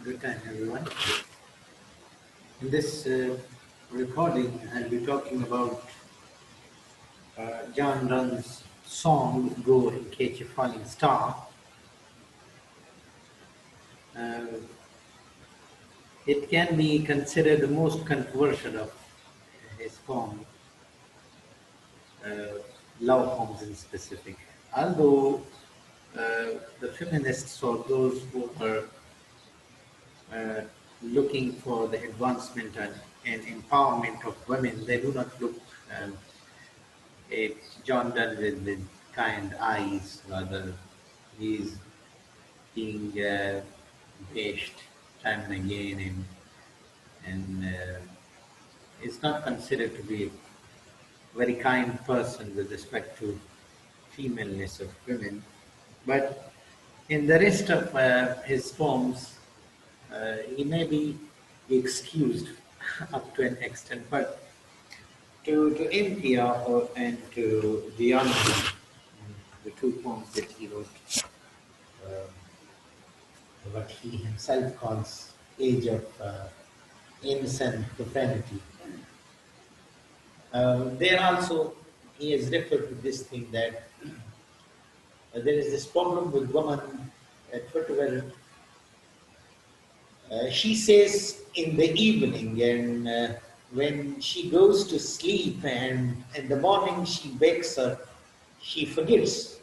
Good time, everyone. In this recording, I'll be talking about John Dunn's song "Go and Catch a Falling Star." Uh, it can be considered the most controversial of his poems, uh, love poems in specific. Although the feminists or those who are uh, looking for the advancement and empowerment of women, they do not look um, at John Donne with kind eyes. Rather, he's being bashed time and again, and is not considered to be a very kind person with respect to femaleness of women. But in the rest of his poems, he may be excused up to an extent, but to India and to Diana, the two poems that he wrote, uh, what he himself calls age of innocent profanity. There also, he has referred to this thing that there is this problem with women at whatever she says in the evening, and when she goes to sleep and in the morning she wakes up, she forgets.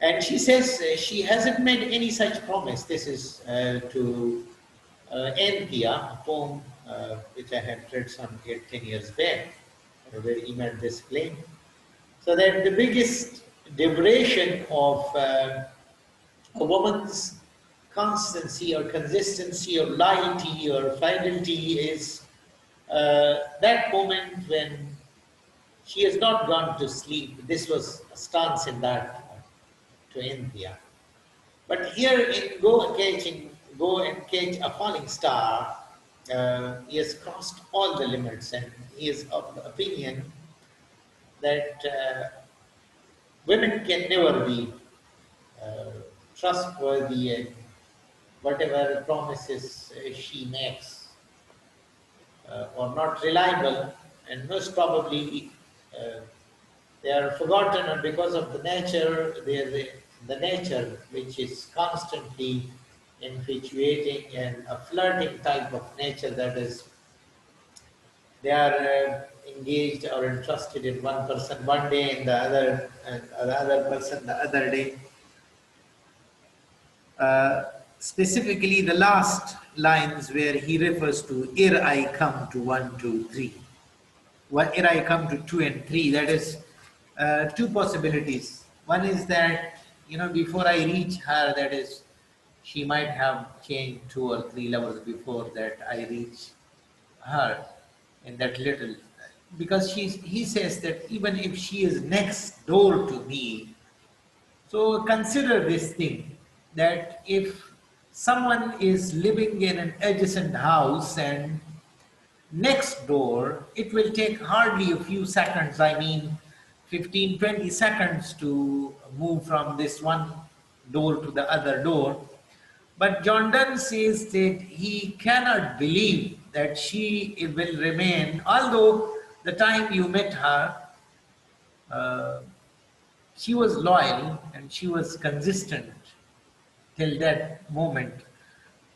And she says she hasn't made any such promise. This is to Anthea, a poem which I had read some 8, 10 years back, where he made this claim. So that the biggest liberation of a woman's constancy or consistency or loyalty or fidelity is that moment when she has not gone to sleep. This was a stance in that to India. But here in Go and Catch a Falling Star, he has crossed all the limits, and he is of the opinion that women can never be uh, trustworthy, and whatever promises she makes or not reliable, and most probably uh, they are forgotten, and because of the nature, the nature which is constantly infatuating and a flirting type of nature, that is, they are engaged or interested in one person one day and the other person the other day. Specifically, the last lines where he refers to "ere I come to 1, 2, 3." Well, ere I come to 2 and 3, that is two possibilities. One is that, before I reach her, that is, she might have changed 2 or 3 levels before that I reach her in that little. Because he says that even if she is next door to me, so consider this thing, that if someone is living in an adjacent house and next door, it will take hardly a few seconds, I mean 15, 20 seconds to move from this one door to the other door. But John Donne says that he cannot believe that she will remain, although the time you met her, uh, she was loyal and she was consistent till that moment.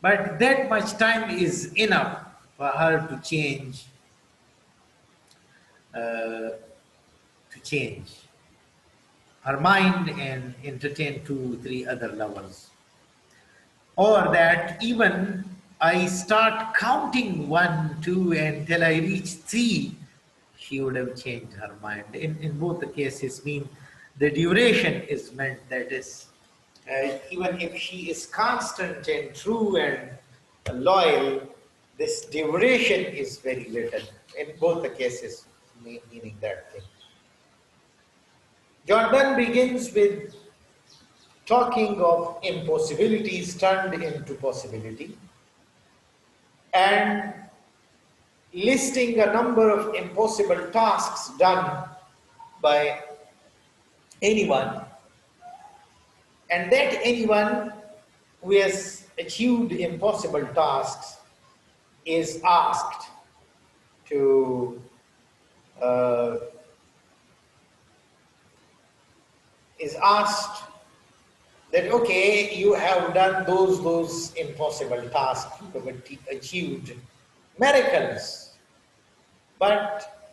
But that much time is enough for her uh, to change her mind and entertain 2, 3 other lovers. Or that even I start counting 1, 2 until I reach 3, she would have changed her mind. In both the cases, mean the duration is meant, that is, even if she is constant and true and loyal, this duration is very little. In both the cases, meaning that thing. John Donne begins with talking of impossibilities turned into possibility and listing a number of impossible tasks done by anyone, and that anyone who has achieved impossible tasks is asked to uh, is asked that, okay, you have done those impossible tasks, you have achieved miracles, but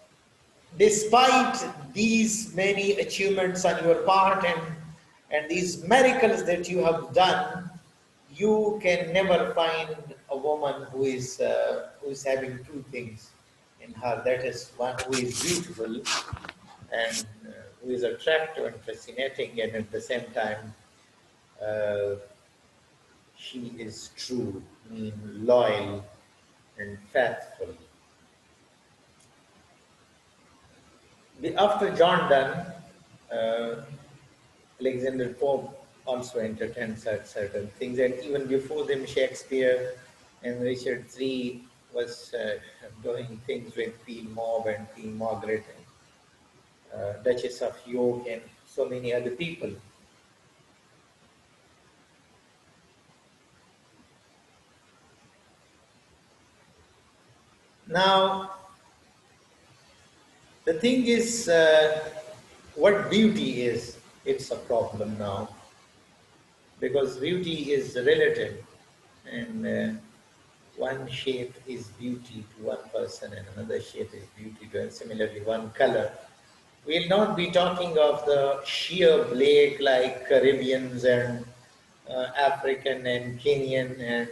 despite these many achievements on your part and these miracles that you have done, you can never find a woman who is having two things in her. That is, one who is beautiful and who is attractive and fascinating, and at the same time, uh, she is true, mean, loyal, and faithful. After John Donne, uh, Alexander Pope also entertained certain things, and even before them, Shakespeare and Richard III was doing things with Queen Maud and Queen Margaret and Duchess of York and so many other people. Now, the thing is, what beauty is, it's a problem now because beauty is relative, and one shape is beauty to one person and another shape is beauty to, and similarly one color. We'll not be talking of the sheer black like Caribbeans and African and Kenyan and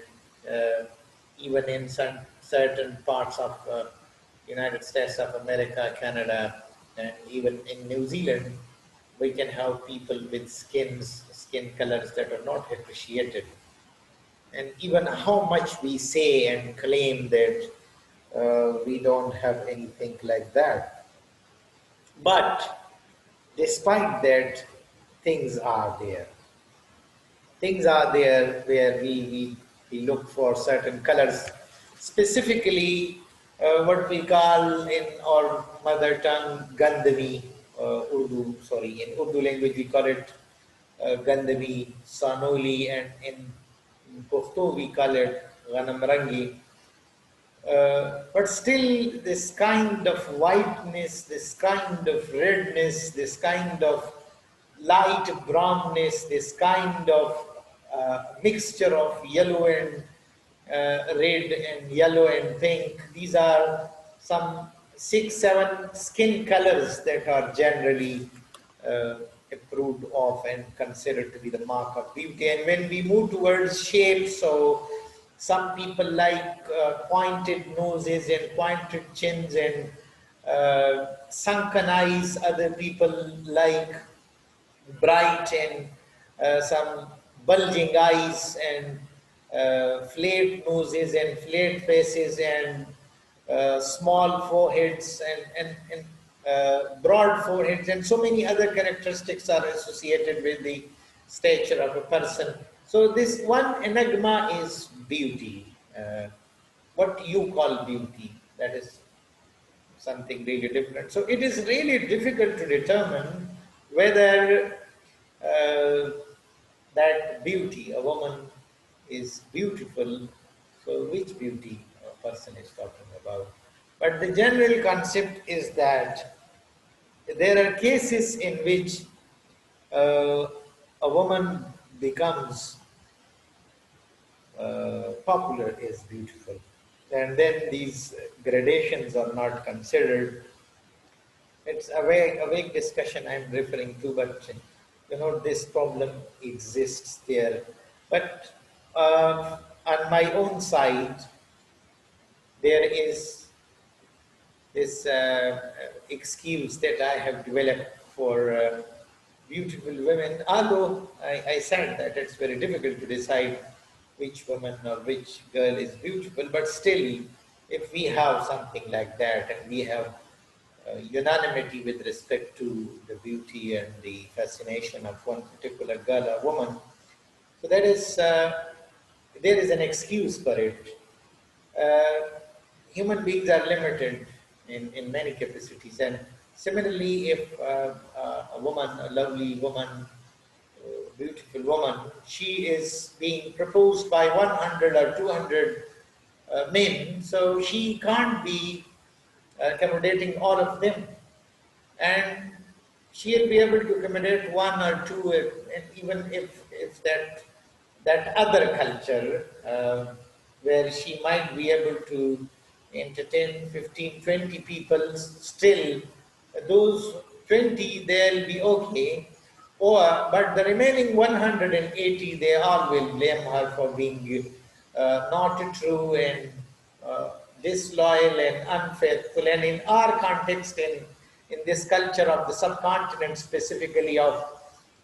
uh, even in some certain parts of United States of America, Canada, and even in New Zealand, we can have people with skin colors that are not appreciated. And even how much we say and claim that we don't have anything like that. But despite that, things are there. Things are there where we look for certain colors, specifically what we call in our mother tongue Gandhavi, in Urdu language we call it Gandhavi, Sanoli, and in Pashto we call it Ghanam Rangi. But still, this kind of whiteness, this kind of redness, this kind of light brownness, this kind of mixture of yellow and red and yellow and pink, these are some 6, 7 skin colors that are generally uh, approved of and considered to be the mark of beauty. And when we move towards shapes, so some people like pointed noses and pointed chins and sunken eyes. Other people like bright and some bulging eyes and flat noses and flat faces and small foreheads and broad foreheads and so many other characteristics are associated with the stature of a person. So this one enigma is beauty. What you call beauty, that is something really different. So it is really difficult to determine whether uh, that beauty, a woman is beautiful. So which beauty a person is talking about? But the general concept is that there are cases in which uh, a woman becomes popular as beautiful, and then these gradations are not considered. It's a vague discussion I'm referring to, but this problem exists there. But on my own side, there is this excuse that I have developed for beautiful women. Although I said that it's very difficult to decide which woman or which girl is beautiful, but still, if we have something like that and we have unanimity with respect to the beauty and the fascination of one particular girl or woman, so that is there is an excuse for it. Human beings are limited in many capacities, and similarly, if a woman, a lovely woman, beautiful woman, she is being proposed by 100 or 200 men, so she can't be accommodating all of them. And she'll be able to accommodate one or two, and even if that other culture where she might be able to entertain 15, 20 people, still those 20 they'll be okay. Or but the remaining 180 they all will blame her for being not true and disloyal and unfaithful. And in our context, in this culture of the subcontinent, specifically of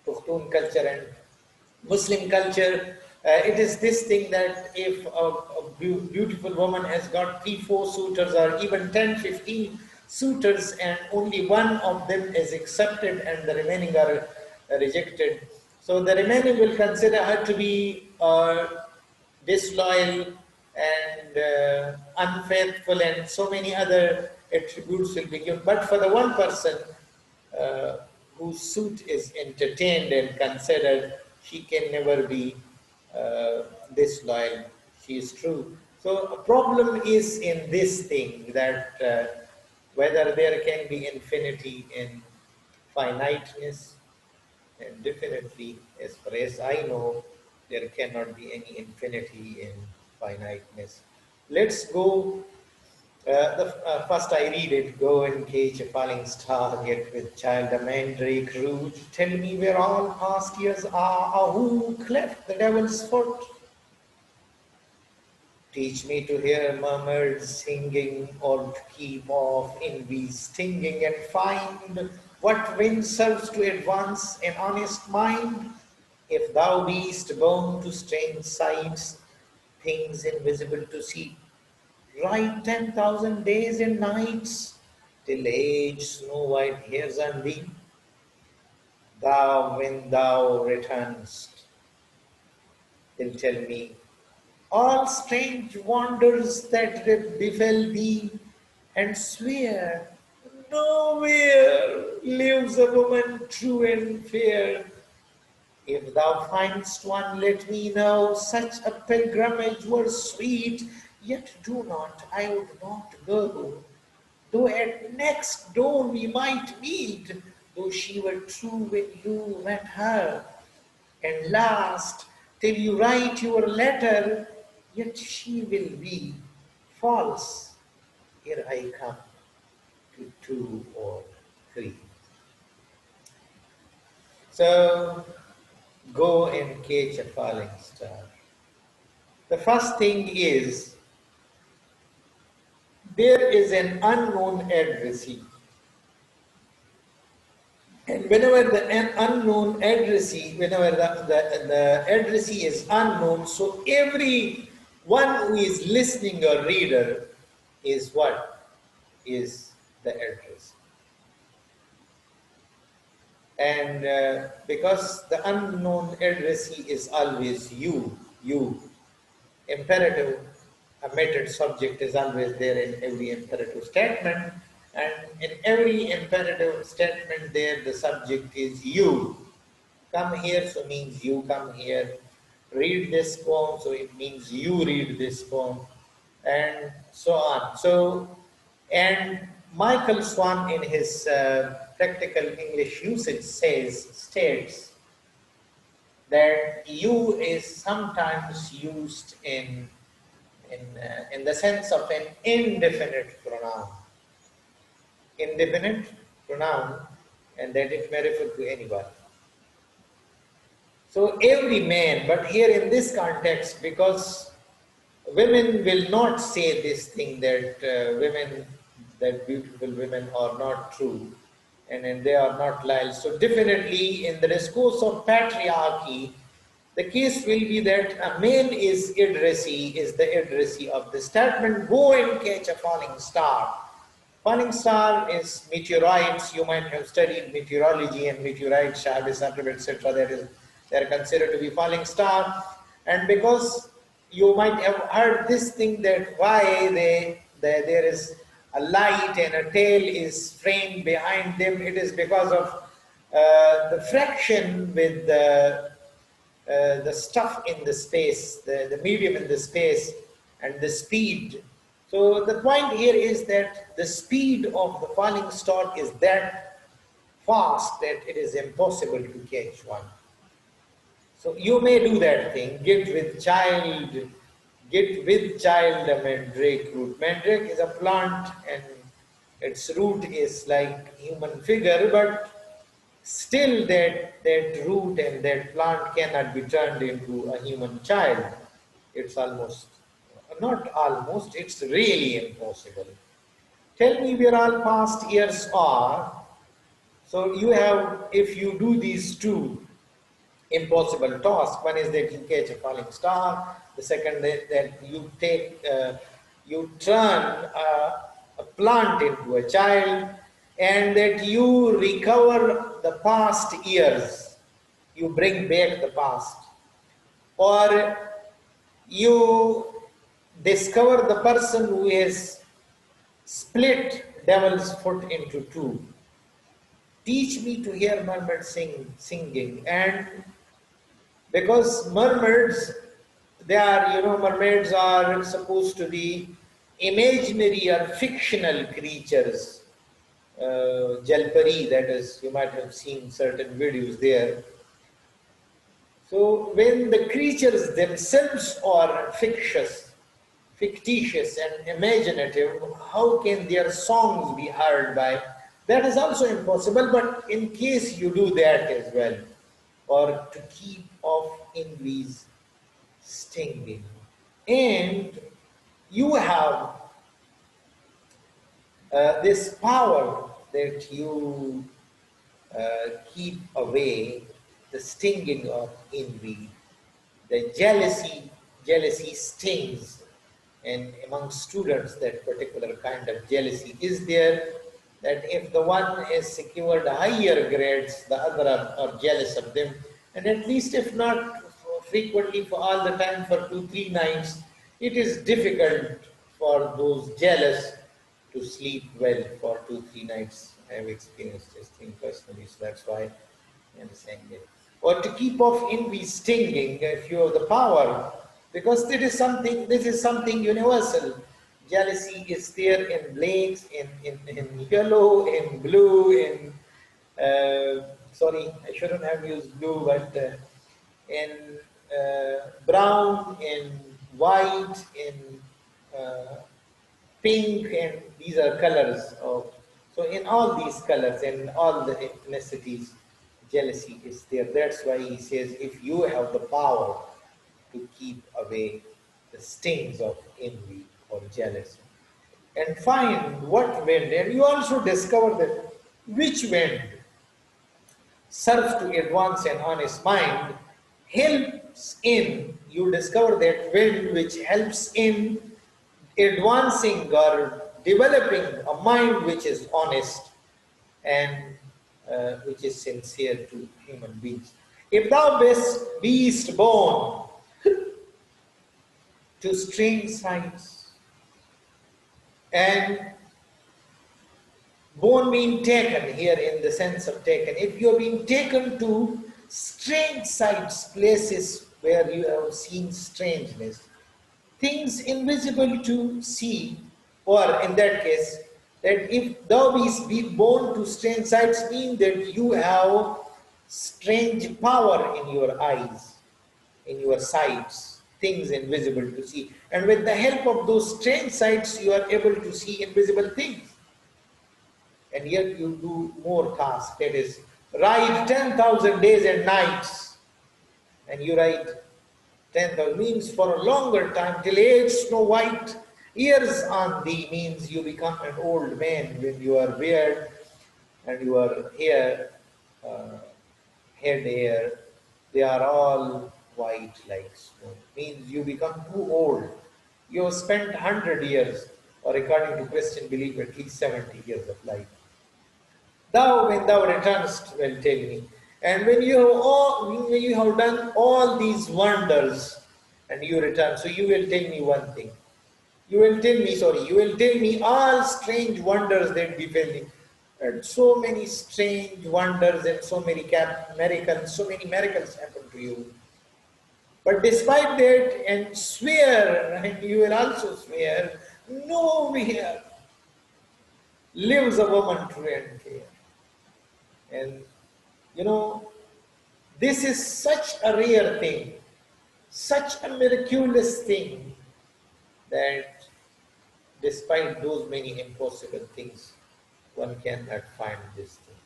Pushtun culture and Muslim culture, it is this thing that if a beautiful woman has got 3, 4 suitors or even 10, 15 suitors and only one of them is accepted and the remaining are rejected, so the remaining will consider her to be disloyal and unfaithful, and so many other attributes will be given. But for the one person uh, whose suit is entertained and considered, she can never be disloyal. She is true. So a problem is in this thing that whether there can be infinity in finiteness, and definitely, as far as I know, there cannot be any infinity in finiteness. Let's go. First, I read it. Go and cage a falling star, get with child a mandrake root. Tell me where all past years are, or who cleft the devil's foot. Teach me to hear murmurs singing, or to keep off envy's stinging, and find what wind serves to advance an honest mind. If thou beest born to strange sights, things invisible to see, write 10,000 days and nights, till age snow white hairs on thee. Thou, when thou returnest, will tell me all strange wonders that befell thee, and swear nowhere lives a woman true and fair. If thou find'st one, let me know. Such a pilgrimage were sweet, yet do not, I would not go. Though at next dawn we might meet, though she were true when you met her. And last, till you write your letter, yet she will be false. Here I come to 2 or 3. So, go and catch a falling star. The first thing is, there is an unknown addressee. And whenever an unknown addressee, whenever the addressee is unknown, so every one who is listening or reader is what? Is the address. And because the unknown addressee is always you, imperative, omitted subject is always there in every imperative statement, and in every imperative statement there the subject is you. Come here, so means you come here. Read this poem, so it means you read this poem, and so on. So, and Michael Swan in his practical English usage states that you is sometimes used in the sense of an indefinite pronoun. Indefinite pronoun, and that it may refer to anyone. So every man, but here in this context, because women will not say this thing that that beautiful women are not true, and they are not loyal. So definitely in the discourse of patriarchy, the case will be that a man is the addressee of the statement, go and catch a falling star. Falling star is meteorites. You might have studied meteorology and meteorites, Shabbos, etc. They are considered to be falling star. And because you might have heard this thing that why there is a light and a tail is framed behind them, it is because of the fraction with the stuff in the space, the medium in the space, and the speed. So the point here is that the speed of the falling star is that fast that it is impossible to catch one. So you may do that thing, get with child a mandrake root. Mandrake is a plant and its root is like human figure, but still that root and that plant cannot be turned into a human child. It's almost, not almost, it's really impossible. Tell me where all past years are. So you have, if you do these two impossible task. One is that you catch a falling star. The second is that you turn a plant into a child, and that you recover the past years. You bring back the past, or you discover the person who has split devil's foot into two. Teach me to hear mermaid singing, and because mermaids, they are, mermaids are supposed to be imaginary or fictional creatures. Jalpari, that is, you might have seen certain videos there. So when the creatures themselves are fictitious and imaginative, how can their songs be heard by? That is also impossible, but in case you do that as well, or to keep off envy's stinging. And you have this power that you keep away the stinging of envy. The jealousy stings, and among students that particular kind of jealousy is there, that if the one has secured higher grades, the other are jealous of them, and at least if not frequently for all the time for 2-3 nights, it is difficult for those jealous to sleep well for 2-3 nights. I have experienced this thing personally, so that's why I'm saying it. Or to keep off envy stinging, if you have the power, because this is something universal. Jealousy is there in blacks, in yellow, in blue, in sorry, I shouldn't have used blue, but in brown, in white, in pink, and these are colors of. So in all these colors and all the ethnicities, jealousy is there. That's why he says, if you have the power to keep away the stings of envy or jealousy, and find what wind, and you also discover that which wind serves to advance an honest mind, helps in, you discover that wind which helps in advancing or developing a mind which is honest and which is sincere to human beings. If thou beest born to strange sights, and born mean taken here in the sense of taken, if you are being taken to strange sights, places where you have seen strangeness, things invisible to see, or in that case, that if thou be born to strange sights, mean that you have strange power in your eyes, in your sights, things invisible to see. And with the help of those strange sights, you are able to see invisible things. And yet you do more tasks, that is, ride 10,000 days and nights, and you ride 10,000 means for a longer time, till age Snow White, years on thee, means you become an old man when your beard and your hair, head hair, they are all white like snow. Means you become too old. You have spent 100 years, or according to Christian belief, at least 70 years of life. Thou, when thou returnest, will tell me. And when you have done all these wonders and you return, so you will tell me one thing. You will tell me all strange wonders that befell thee. And so many strange wonders and so many miracles, happened to you. But despite that, and swear, and you will also swear, nowhere lives a woman true and fair. And you know, this is such a rare thing, such a miraculous thing, that despite those many impossible things, one cannot find this thing.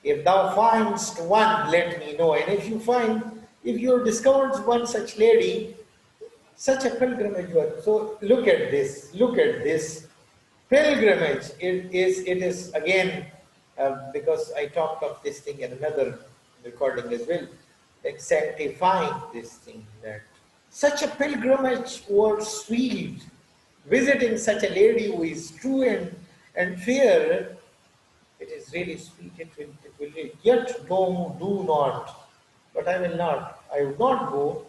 If thou findest one, let me know. And if you find, if you discovered one such lady, such a pilgrimage you are. So look at this pilgrimage. It is again, because I talked of this thing in another recording as well, like sanctifying this thing, that such a pilgrimage was sweet, visiting such a lady who is true and fair. It is really sweet. It will yet do not. But I will not. I will not go.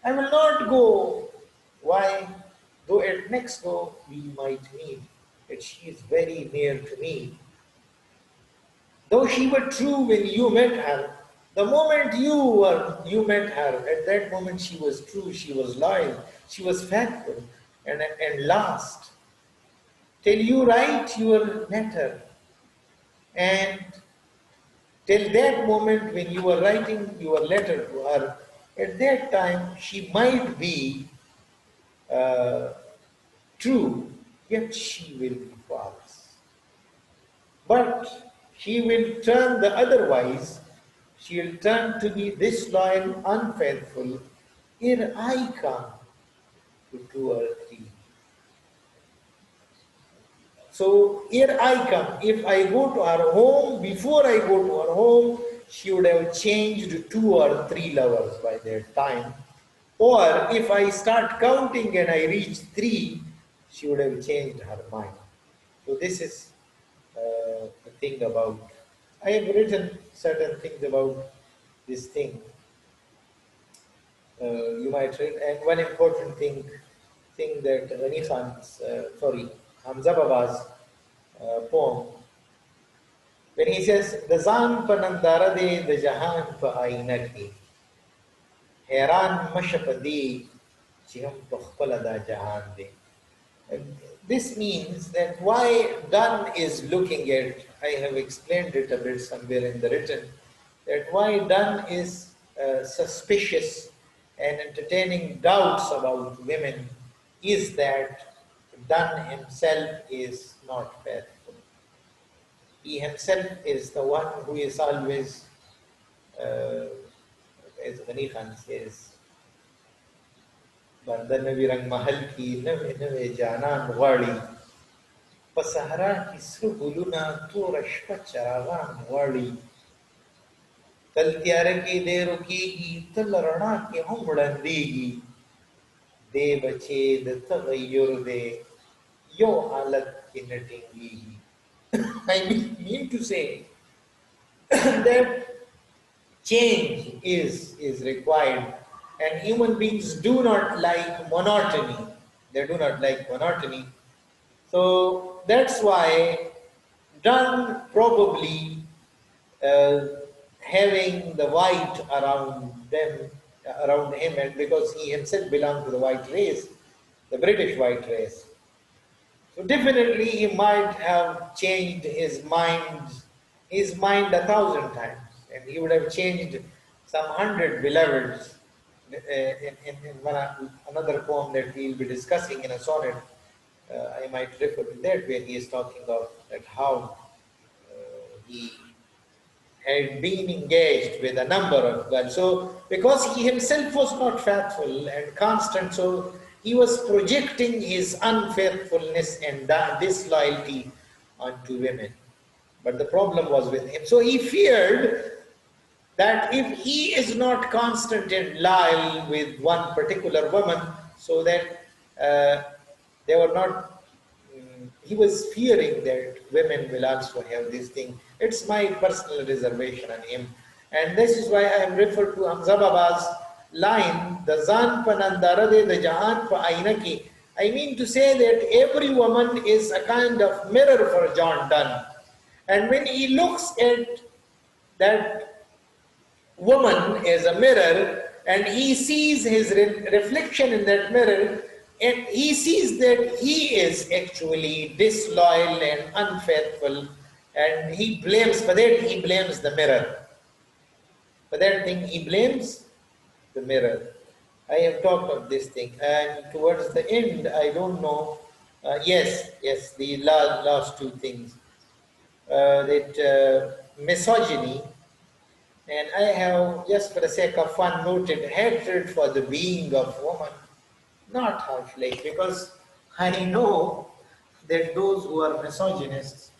I will not go. Why? Though at next door we might meet, that she is very near to me. Though she were true when you met her, the moment you met her, at that moment she was true, she was loyal, she was faithful, and last. Till you write your letter, and till that moment when you were writing your letter to her, at that time she might be uh, true, yet she will be false. But she will turn the otherwise, she will turn to be disloyal, unfaithful, ere I come to two or three. So here I come. If I go to her home, before I go to her home, she would have changed two or three lovers by that time. Or if I start counting and I reach three, she would have changed her mind. So this is the thing about. I have written certain things about this thing. You might read, and one important thing that Rani Khan's, Hamza Baba's poem, when he says, "The zan pa nandara de, the jahan pa aina ki, heran mashapadi, chiham pakhpala da jahan de." This means that why Dunn is looking at, I have explained it a bit somewhere in the written, that why Dunn is suspicious and entertaining doubts about women is that Dunn himself is not faithful. He himself is the one who is always, as Ghani Khan says, बंदर में भी रंग महल की नवे नवे जानान वाली पसहरा की सुगुलुना तो रश्क चरागान वाली तल त्यारे की दे रुकीगी तल रणा के हम उड़ंदीगी दे बचे द तगय्युर दे यो हालत की नटिंगीगी. I mean to say that change is required, and human beings do not like monotony. They do not like monotony. So that's why Dunn probably having the white around him, and because he himself belonged to the white race, the British white race. So definitely he might have changed his mind 1,000 times, and he would have changed some 100 beloveds. In another poem that we will be discussing in a sonnet, I might refer to that, where he is talking of that how he had been engaged with a number of girls. So because he himself was not faithful and constant, so he was projecting his unfaithfulness and disloyalty onto women. But the problem was with him. So he feared that if he is not constant and loyal with one particular woman, so that they were not, he was fearing that women will also have this thing. It's my personal reservation on him. And this is why I have referred to Hamza Baba's line, the zan pa nandara de, the jahan pa aina ki. I mean to say that every woman is a kind of mirror for John Donne. And when he looks at that woman as a mirror, and he sees his reflection in that mirror, and he sees that he is actually disloyal and unfaithful, and he blames, for that he blames the mirror. For that thing he blames the mirror. I have talked of this thing, and towards the end, I don't know. Yes, the last two things. That misogyny, and I have, just for the sake of fun, noted hatred for the being of woman, not her flesh, because I know that those who are misogynists,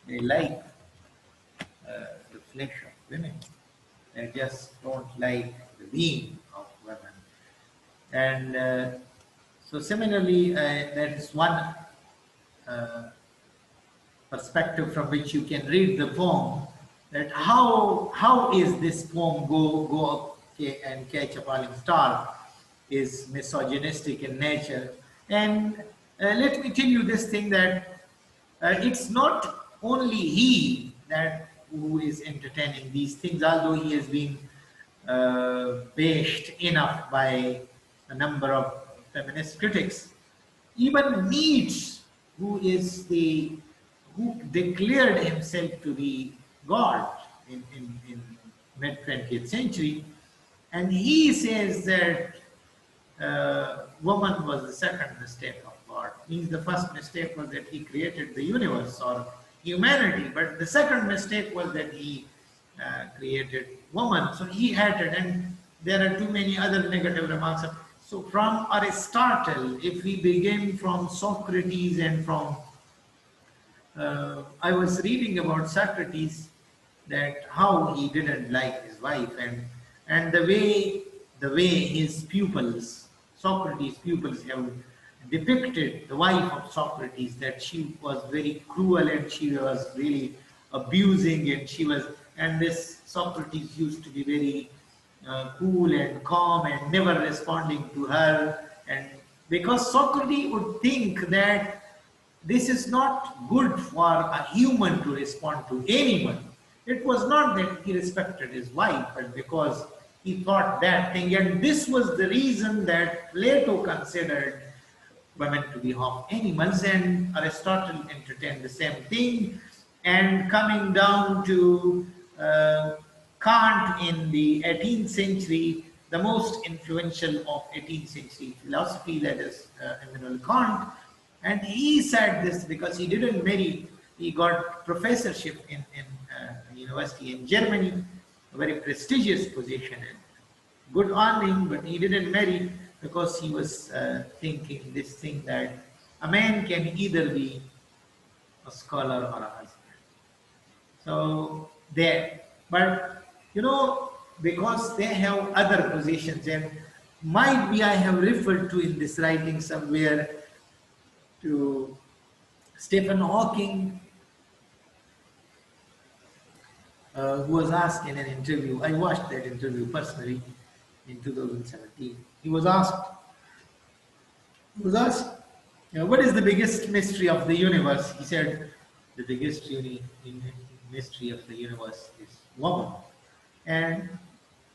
they like the flesh of women. They just don't like the being of women. And so, similarly, that is one uh, perspective from which you can read the poem, that how is this poem go up and catch a falling star is misogynistic in nature. And let me tell you this thing, that it's not only he that who is entertaining these things, although he has been bashed enough by a number of feminist critics. Even Nietzsche, who is the who declared himself to be God in mid 20th century, and he says that woman was the second mistake of God. Means the first mistake was that he created the universe or humanity, but the second mistake was that he created woman. So he hated, and there are too many other negative remarks. So from Aristotle, if we begin from Socrates and from I was reading about Socrates, that how he didn't like his wife, and the way his pupils, Socrates' pupils, have depicted the wife of Socrates, that she was very cruel and she was really abusing, and this Socrates used to be very cool and calm and never responding to her, and because Socrates would think that this is not good for a human to respond to anyone. It was not that he respected his wife, but because he thought that thing. And this was the reason that Plato considered women to be half animals, and Aristotle entertained the same thing. And coming down to Kant in the 18th century, the most influential of 18th century philosophy, that is Immanuel Kant, and he said this because he didn't marry, he got professorship in a university in Germany, a very prestigious position and good earning, but he didn't marry because he was thinking this thing, that a man can either be a scholar or a husband. So there, but because they have other positions, and might be I have referred to in this writing somewhere to Stephen Hawking, who was asked in an interview. I watched that interview personally in 2017. He was asked, what is the biggest mystery of the universe? He said, the biggest mystery of the universe is woman. And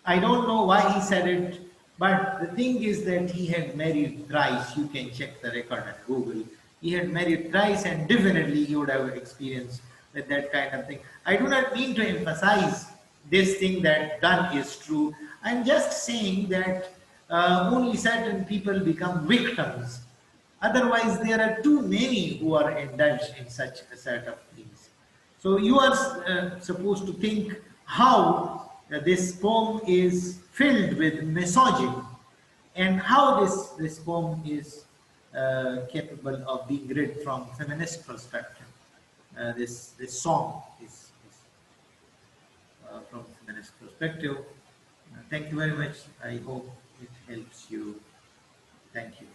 I don't know why he said it, but the thing is that he had married thrice. You can check the record at Google. He had married thrice, and definitely he would have experience with that kind of thing. I do not mean to emphasize this thing that done is true. I'm just saying that only certain people become victims. Otherwise, there are too many who are indulged in such a set of things. So you are supposed to think how this poem is filled with misogyny, and how this poem is capable of being read from feminist perspective. This song is from feminist perspective. Thank you very much. I hope it helps you. Thank you.